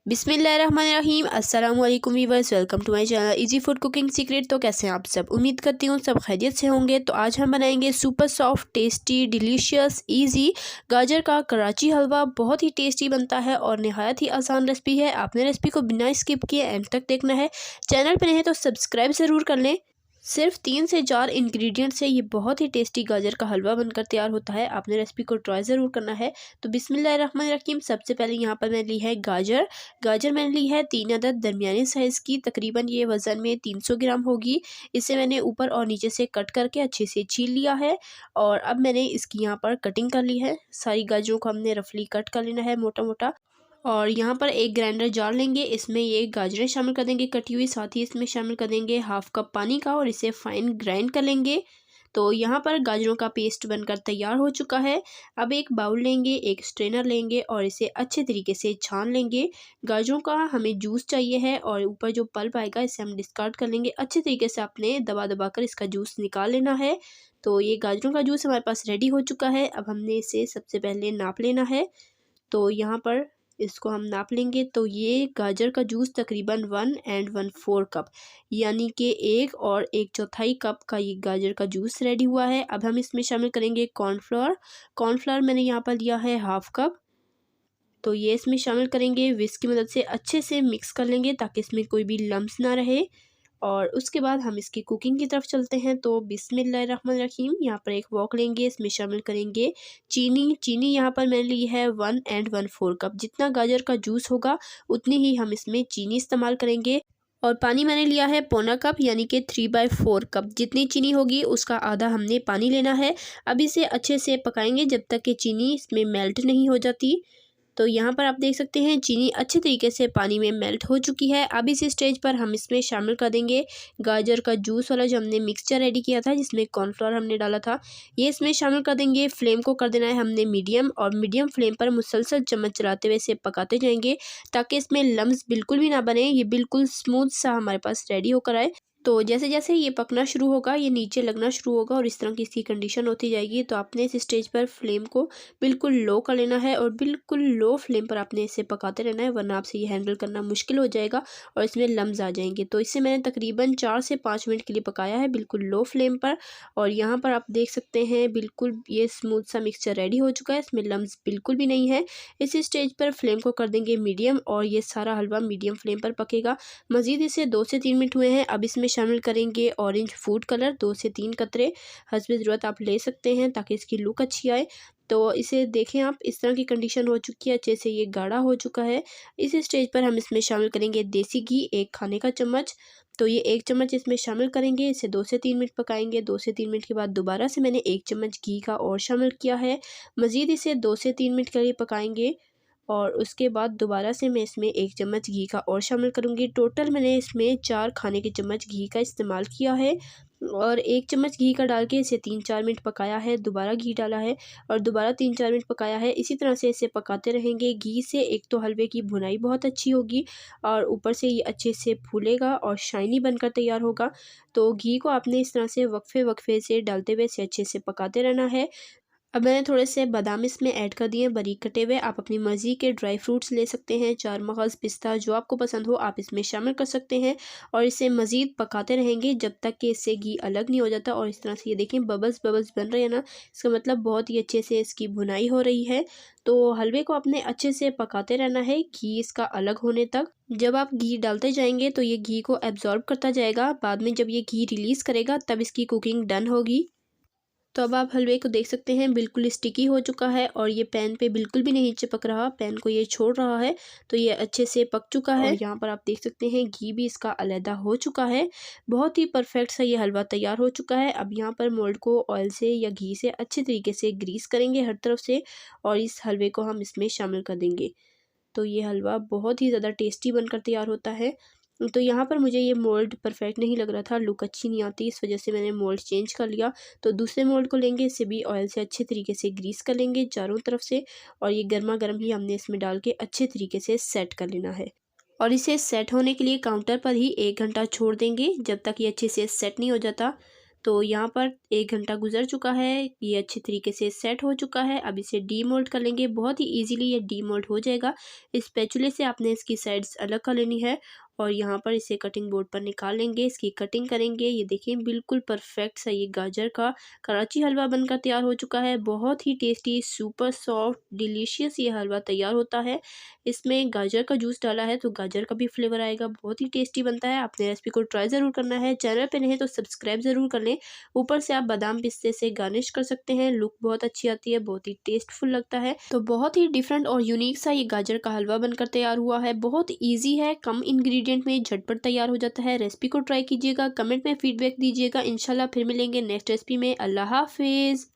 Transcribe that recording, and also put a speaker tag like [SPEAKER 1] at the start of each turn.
[SPEAKER 1] बिस्मिल्लाहिर्रहमानिर्रहीम। अस्सलाम वालेकुम viewers, welcome to my channel easy food cooking secret. तो कैसे हैं आप सब? उम्मीद करती हूँ सब खैरियत से होंगे। तो आज हम बनाएंगे super soft, tasty, delicious, easy गाजर का कराची हलवा। बहुत ही टेस्टी बनता है और नहायत ही आसान रेसिपी है। आपने रेसिपी को बिना स्किप किए एंड तक देखना है। चैनल पर नहीं तो सब्सक्राइब ज़रूर कर लें। सिर्फ 3 से 4 इंग्रेडिएंट से ये बहुत ही टेस्टी गाजर का हलवा बनकर तैयार होता है। आपने रेसिपी को ट्राई ज़रूर करना है। तो बिस्मिल्लाहिर्रहमानिर्रहीम। सबसे पहले यहाँ पर मैंने ली है गाजर। गाजर मैंने ली है 3 अदद दरमियाने साइज़ की, तकरीबन ये वज़न में 300 ग्राम होगी। इसे मैंने ऊपर और नीचे से कट करके अच्छे से छील लिया है और अब मैंने इसकी यहाँ पर कटिंग कर ली है। सारी गाजरों को हमने रफली कट कर लेना है मोटा मोटा। और यहाँ पर एक ग्राइंडर जार लेंगे, इसमें ये गाजरें शामिल कर देंगे कटी हुई, साथ ही इसमें शामिल कर देंगे हाफ कप पानी का और इसे फाइन ग्राइंड कर लेंगे। तो यहाँ पर गाजरों का पेस्ट बनकर तैयार हो चुका है। अब एक बाउल लेंगे, एक स्ट्रेनर लेंगे और इसे अच्छे तरीके से छान लेंगे। गाजरों का हमें जूस चाहिए है और ऊपर जो पल्प आएगा इसे हम डिस्कार्ड कर लेंगे। अच्छे तरीके से आपने दबा दबा कर इसका जूस निकाल लेना है। तो ये गाजरों का जूस हमारे पास रेडी हो चुका है। अब हमने इसे सबसे पहले नाप लेना है। तो यहाँ पर इसको हम नाप लेंगे। तो ये गाजर का जूस तकरीबन 1 एंड 1/4 कप, यानी कि 1 और 1/4 कप का ये गाजर का जूस रेडी हुआ है। अब हम इसमें शामिल करेंगे कॉर्नफ्लोर। कॉर्नफ्लोर मैंने यहाँ पर लिया है हाफ कप। तो ये इसमें शामिल करेंगे, विस्क की मदद से अच्छे से मिक्स कर लेंगे ताकि इसमें कोई भी लम्स ना रहे। और उसके बाद हम इसकी कुकिंग की तरफ चलते हैं। तो बिस्मिल्लाहिर्रहमानिर्रहीम। यहाँ पर एक वॉक लेंगे, इसमें शामिल करेंगे चीनी। चीनी यहाँ पर मैंने ली है 1 एंड 1/4 कप। जितना गाजर का जूस होगा उतनी ही हम इसमें चीनी इस्तेमाल करेंगे। और पानी मैंने लिया है पौना कप, यानी कि 3/4 कप। जितनी चीनी होगी उसका आधा हमने पानी लेना है। अब इसे अच्छे से पकाएंगे जब तक कि चीनी इसमें मेल्ट नहीं हो जाती। तो यहाँ पर आप देख सकते हैं चीनी अच्छे तरीके से पानी में मेल्ट हो चुकी है। अब इस स्टेज पर हम इसमें शामिल कर देंगे गाजर का जूस वाला जो हमने मिक्सचर रेडी किया था, जिसमें कॉर्नफ्लोर हमने डाला था। ये इसमें शामिल कर देंगे। फ्लेम को कर देना है हमने मीडियम, और मीडियम फ्लेम पर मुसलसल चम्मच चलाते हुए इसे पकाते जाएंगे ताकि इसमें लम्स बिल्कुल भी ना बने। ये बिल्कुल स्मूथ सा हमारे पास रेडी होकर आए। तो जैसे जैसे ये पकना शुरू होगा, ये नीचे लगना शुरू होगा और इस तरह की इसकी कंडीशन होती जाएगी। तो आपने इस स्टेज पर फ्लेम को बिल्कुल लो कर लेना है और बिल्कुल लो फ्लेम पर आपने इसे पकाते रहना है, वरना आपसे ये हैंडल करना मुश्किल हो जाएगा और इसमें लम्स आ जाएंगे। तो इसे मैंने तकरीबन 4 से 5 मिनट के लिए पकाया है बिल्कुल लो फ्लेम पर। और यहाँ पर आप देख सकते हैं बिल्कुल ये स्मूथ सा मिक्सचर रेडी हो चुका है, इसमें लम्स बिल्कुल भी नहीं है। इस स्टेज पर फ्लेम को कर देंगे मीडियम और ये सारा हलवा मीडियम फ्लेम पर पकेगा। मज़ीद इसे 2 से 3 मिनट हुए हैं। अब इसमें शामिल करेंगे ऑरेंज फूड कलर, 2 से 3 कतरे। हस्ब ज़रूरत आप ले सकते हैं ताकि इसकी लुक अच्छी आए। तो इसे देखें आप, इस तरह की कंडीशन हो चुकी है, अच्छे से ये गाढ़ा हो चुका है। इस स्टेज पर हम इसमें शामिल करेंगे देसी घी, 1 खाने का चम्मच। तो ये 1 चम्मच इसमें शामिल करेंगे। इसे 2 से 3 मिनट पकाएंगे। 2 से 3 मिनट के बाद दोबारा से मैंने 1 चम्मच घी का और शामिल किया है। मज़ीद इसे 2 से 3 मिनट के लिए पकाएंगे और उसके बाद दोबारा से मैं इसमें 1 चम्मच घी का और शामिल करूँगी। टोटल मैंने इसमें 4 खाने के चम्मच घी का इस्तेमाल किया है और 1 चम्मच घी का डाल के इसे 3-4 मिनट पकाया है। दोबारा घी डाला है और दोबारा 3-4 मिनट पकाया है। इसी तरह से इसे पकाते रहेंगे। घी से एक तो हलवे की भुनाई बहुत अच्छी होगी और ऊपर से ये अच्छे से फूलेगा और शाइनी बनकर तैयार होगा। तो घी को आपने इस तरह से वक्फे वक्फे से डालते हुए इसे अच्छे से पकाते रहना है। अब मैंने थोड़े से बादाम इसमें ऐड कर दिए बारीक कटे हुए। आप अपनी मर्ज़ी के ड्राई फ्रूट्स ले सकते हैं, चार मगज़, पिस्ता, जो आपको पसंद हो आप इसमें शामिल कर सकते हैं। और इसे मज़ीद पकाते रहेंगे जब तक कि इससे घी अलग नहीं हो जाता। और इस तरह से ये देखें बबल्स बबल्स बन रहे हैं ना, इसका मतलब बहुत ही अच्छे से इसकी भुनाई हो रही है। तो हलवे को आपने अच्छे से पकाते रहना है घी इसका अलग होने तक। जब आप घी डालते जाएंगे तो ये घी को एब्जॉर्ब करता जाएगा। बाद में जब ये घी रिलीज़ करेगा तब इसकी कुकिंग डन होगी। तो अब आप हलवे को देख सकते हैं बिल्कुल स्टिकी हो चुका है और ये पैन पे बिल्कुल भी नहीं चिपक रहा, पैन को ये छोड़ रहा है। तो ये अच्छे से पक चुका है। और यहाँ पर आप देख सकते हैं घी भी इसका अलहदा हो चुका है। बहुत ही परफेक्ट सा ये हलवा तैयार हो चुका है। अब यहाँ पर मोल्ड को ऑयल से या घी से अच्छे तरीके से ग्रीस करेंगे हर तरफ से और इस हलवे को हम इसमें शामिल कर देंगे। तो ये हलवा बहुत ही ज़्यादा टेस्टी बनकर तैयार होता है। तो यहाँ पर मुझे ये मोल्ड परफेक्ट नहीं लग रहा था, लुक अच्छी नहीं आती, इस वजह से मैंने मोल्ड चेंज कर लिया। तो दूसरे मोल्ड को लेंगे, इसे भी ऑयल से अच्छे तरीके से ग्रीस कर लेंगे चारों तरफ से और ये गर्मा गर्म ही हमने इसमें डाल के अच्छे तरीके से सेट कर लेना है। और इसे सेट होने के लिए काउंटर पर ही 1 घंटा छोड़ देंगे जब तक ये अच्छे से सेट नहीं हो जाता। तो यहाँ पर 1 घंटा गुजर चुका है, ये अच्छे तरीके से सेट हो चुका है। अब इसे डीमोल्ड कर लेंगे, बहुत ही ईजिली ये डीमोल्ड हो जाएगा। इस स्पैचुले से आपने इसकी साइड्स अलग कर लेनी है और यहाँ पर इसे कटिंग बोर्ड पर निकाल लेंगे, इसकी कटिंग करेंगे। ये देखिए बिल्कुल परफेक्ट सा ये गाजर का कराची हलवा बनकर तैयार हो चुका है। बहुत ही टेस्टी, सुपर सॉफ्ट, डिलीशियस ये हलवा तैयार होता है। इसमें गाजर का जूस डाला है तो गाजर का भी फ्लेवर आएगा, बहुत ही टेस्टी बनता है। आपने रेसिपी को ट्राई ज़रूर करना है। चैनल पे नहीं तो सब्सक्राइब ज़रूर कर लें। ऊपर से आप बादाम पिस्ते से गार्निश कर सकते हैं, लुक बहुत अच्छी आती है, बहुत ही टेस्टफुल लगता है। तो बहुत ही डिफरेंट और यूनिक सा ये गाजर का हलवा बनकर तैयार हुआ है। बहुत ईजी है, कम इंग्रेडिएंट में झटपट तैयार हो जाता है। रेसिपी को ट्राई कीजिएगा, कमेंट में फीडबैक दीजिएगा। इंशाल्लाह फिर मिलेंगे नेक्स्ट रेसिपी में। अल्लाह हाफिज़।